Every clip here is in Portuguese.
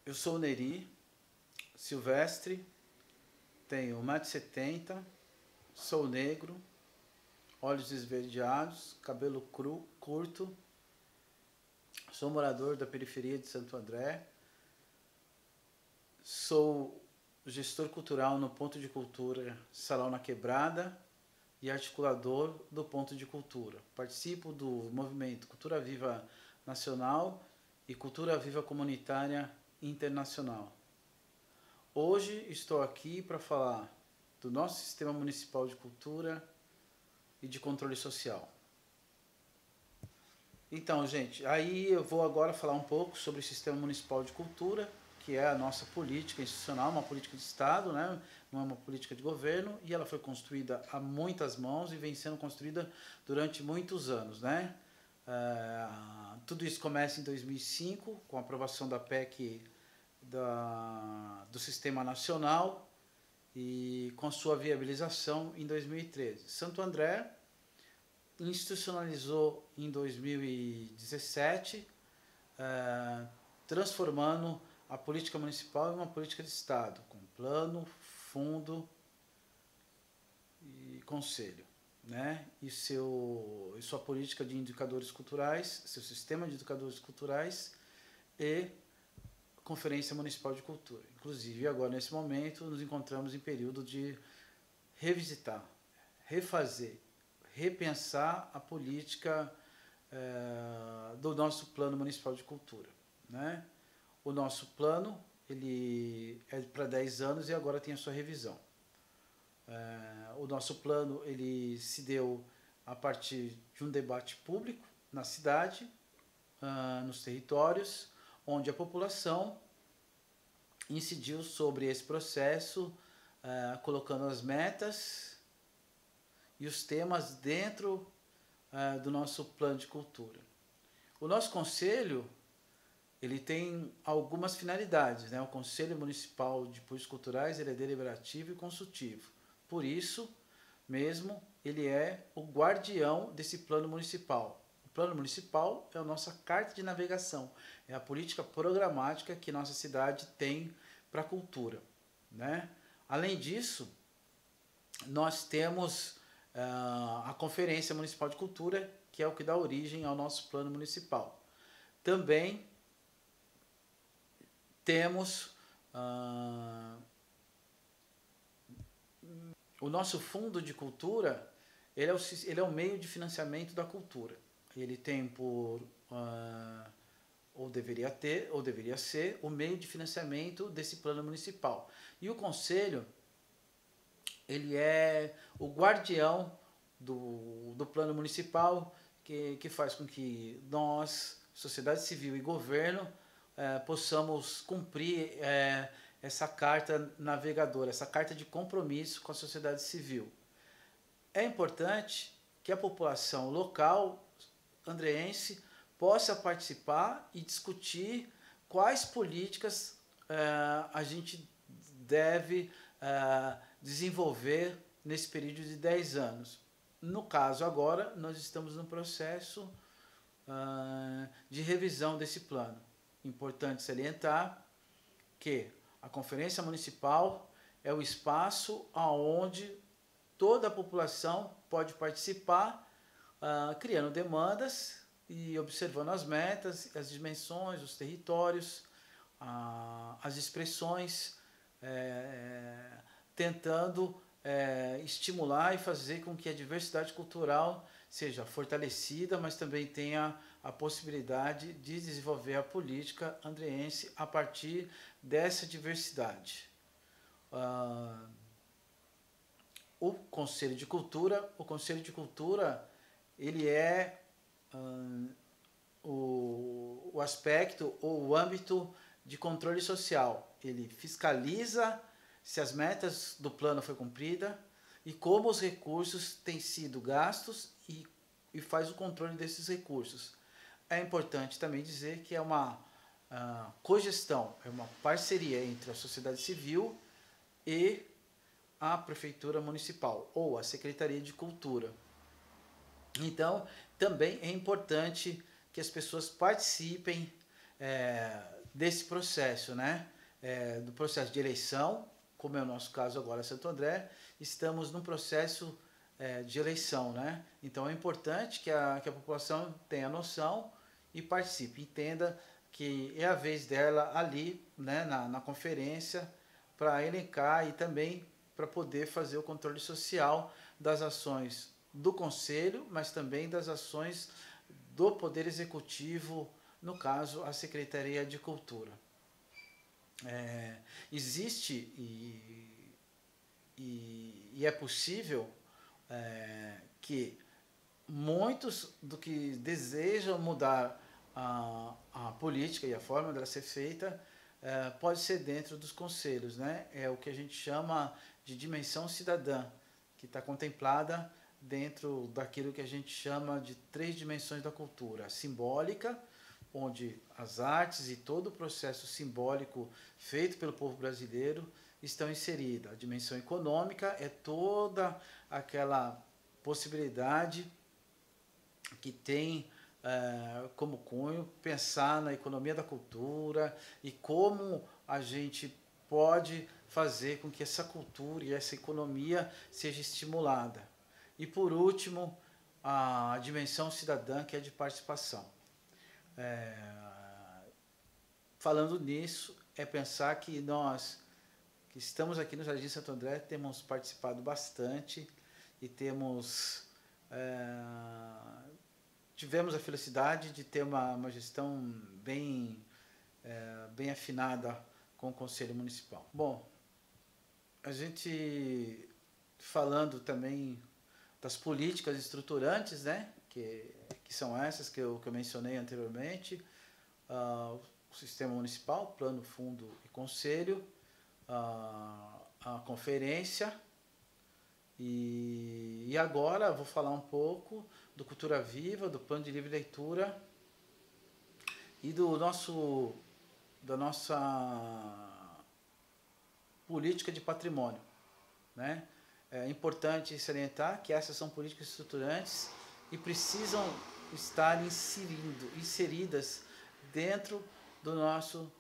Eu sou o Neri Silvestre, tenho 1,70 m, sou negro, olhos esverdeados, cabelo curto, sou morador da periferia de Santo André, sou gestor cultural no Ponto de Cultura Salão na Quebrada e articulador do Ponto de Cultura. Participo do movimento Cultura Viva Nacional e Cultura Viva Comunitária Internacional. Hoje estou aqui para falar do nosso Sistema Municipal de Cultura e de Controle Social. Então, gente, aí eu vou agora falar um pouco sobre o Sistema Municipal de Cultura, que é a nossa política institucional, uma política de Estado, né? Não é uma política de governo, e ela foi construída a muitas mãos e vem sendo construída durante muitos anos, né? Tudo isso começa em 2005, com a aprovação da PEC do Sistema Nacional e com sua viabilização em 2013. Santo André institucionalizou em 2017, transformando a política municipal em uma política de Estado, com plano, fundo e conselho, né? E sua política de indicadores culturais, seu sistema de indicadores culturais e Conferência Municipal de Cultura. Inclusive, agora, nesse momento, nos encontramos em período de revisitar, refazer, repensar a política do nosso Plano Municipal de Cultura, né? O nosso plano ele é para 10 anos e agora tem a sua revisão. O nosso plano ele se deu a partir de um debate público na cidade, nos territórios, onde a população incidiu sobre esse processo, colocando as metas e os temas dentro do nosso plano de cultura. O nosso conselho ele tem algumas finalidades, né? O Conselho Municipal de Políticas Culturais ele é deliberativo e consultivo. Por isso mesmo, ele é o guardião desse plano municipal. O plano municipal é a nossa carta de navegação, é a política programática que nossa cidade tem para a cultura, né? Além disso, nós temos a Conferência Municipal de Cultura, que é o que dá origem ao nosso plano municipal. Também temos o nosso fundo de cultura, ele é o meio de financiamento da cultura. Ele tem ou deveria ser, o meio de financiamento desse plano municipal. E o conselho, ele é o guardião do plano municipal, que faz com que nós, sociedade civil e governo, possamos cumprir essa carta navegadora, essa carta de compromisso com a sociedade civil. É importante que a população local andreense possa participar e discutir quais políticas a gente deve desenvolver nesse período de 10 anos. No caso agora, nós estamos no processo de revisão desse plano. Importante salientar que a Conferência Municipal é o espaço onde toda a população pode participar, criando demandas e observando as metas, as dimensões, os territórios, as expressões, tentando estimular e fazer com que a diversidade cultural seja fortalecida, mas também tenha a possibilidade de desenvolver a política andreense a partir dessa diversidade. O Conselho de Cultura, ele é o aspecto ou o âmbito de controle social. Ele fiscaliza se as metas do plano foram cumpridas e como os recursos têm sido gastos e faz o controle desses recursos. É importante também dizer que é uma cogestão, é uma parceria entre a sociedade civil e a Prefeitura Municipal ou a Secretaria de Cultura. Então, também é importante que as pessoas participem desse processo, né? Do processo de eleição, como é o nosso caso agora, Santo André, estamos num processo de eleição, né? Então é importante que a população tenha noção e participe, entenda que é a vez dela ali, né, na conferência, para elencar e também para poder fazer o controle social das ações do Conselho, mas também das ações do Poder Executivo, no caso, a Secretaria de Cultura. Existe e é possível que muitos do que desejam mudar a política e a forma dela ser feita pode ser dentro dos conselhos, né? É o que a gente chama de dimensão cidadã, que está contemplada dentro daquilo que a gente chama de 3 dimensões da cultura: a simbólica, onde as artes e todo o processo simbólico feito pelo povo brasileiro estão inseridas. A dimensão econômica é toda aquela possibilidade que tem como cunho pensar na economia da cultura e como a gente pode fazer com que essa cultura e essa economia seja estimulada. E por último, a dimensão cidadã, que é de participação. Falando nisso, é pensar que nós, que estamos aqui no Jardim Santo André, temos participado bastante e tivemos a felicidade de ter uma gestão bem afinada com o Conselho Municipal. Bom, a gente falando também das políticas estruturantes, né, que são essas que eu mencionei anteriormente, o sistema municipal, plano, fundo e conselho, a conferência, e agora vou falar um pouco do Cultura Viva, do plano de livre leitura e da nossa política de patrimônio, né? É importante salientar que essas são políticas estruturantes e precisam estar inseridas dentro do nosso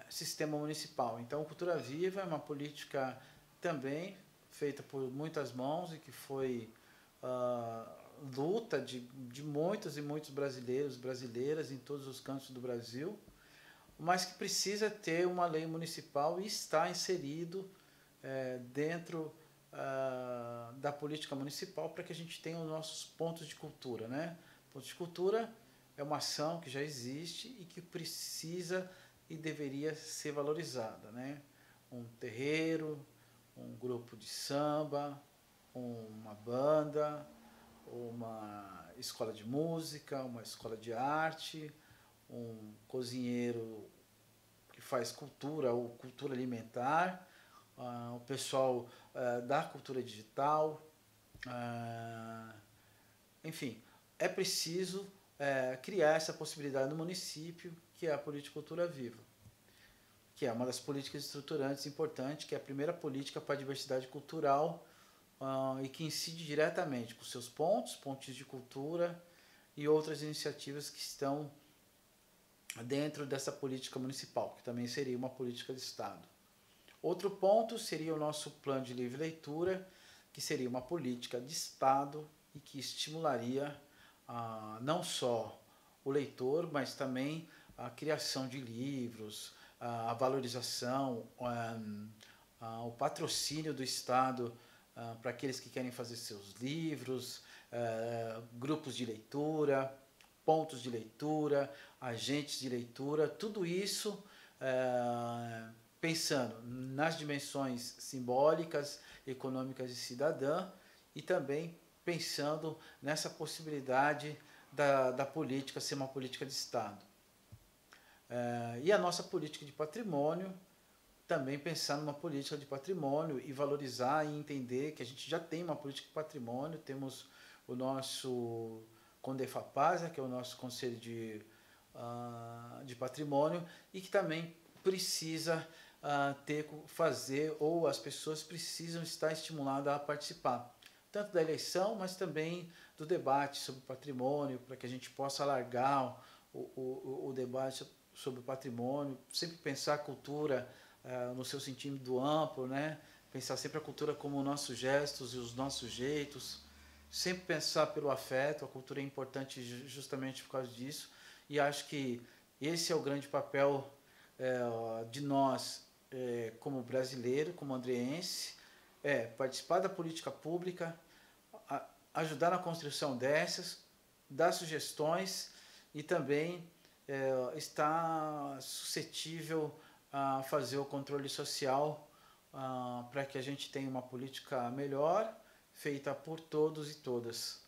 sistema municipal. Então, Cultura Viva é uma política também feita por muitas mãos e que foi luta de muitos e muitos brasileiros, brasileiras em todos os cantos do Brasil, mas que precisa ter uma lei municipal e está inserido dentro da política municipal para que a gente tenha os nossos pontos de cultura, né? Pontos de cultura é uma ação que já existe e que precisa e deveria ser valorizada, né? Um terreiro, um grupo de samba, uma banda, uma escola de música, uma escola de arte, um cozinheiro que faz cultura ou cultura alimentar, o pessoal da cultura digital, enfim, é preciso criar essa possibilidade no município, que é a Política Cultura Viva, que é uma das políticas estruturantes importantes, que é a primeira política para a diversidade cultural e que incide diretamente com seus pontos de cultura e outras iniciativas que estão dentro dessa política municipal, que também seria uma política de Estado. Outro ponto seria o nosso plano de livre leitura, que seria uma política de Estado e que estimularia não só o leitor, mas também a criação de livros, a valorização, o patrocínio do Estado para aqueles que querem fazer seus livros, grupos de leitura, pontos de leitura, agentes de leitura, tudo isso pensando nas dimensões simbólicas, econômicas e cidadã e também pensando nessa possibilidade da política ser uma política de Estado. E a nossa política de patrimônio, também pensar numa política de patrimônio e valorizar e entender que a gente já tem uma política de patrimônio, temos o nosso CONDEFAPASA, que é o nosso Conselho de Patrimônio, e que também precisa fazer, ou as pessoas precisam estar estimuladas a participar, tanto da eleição, mas também do debate sobre patrimônio, para que a gente possa alargar o debate sobre o patrimônio, sempre pensar a cultura no seu sentido amplo, né? Pensar sempre a cultura como nossos gestos e os nossos jeitos, sempre pensar pelo afeto. A cultura é importante justamente por causa disso, e acho que esse é o grande papel de nós como brasileiro, como andreense, participar da política pública, ajudar na construção dessas, dar sugestões e também estar suscetível a fazer o controle social para que a gente tenha uma política melhor, feita por todos e todas.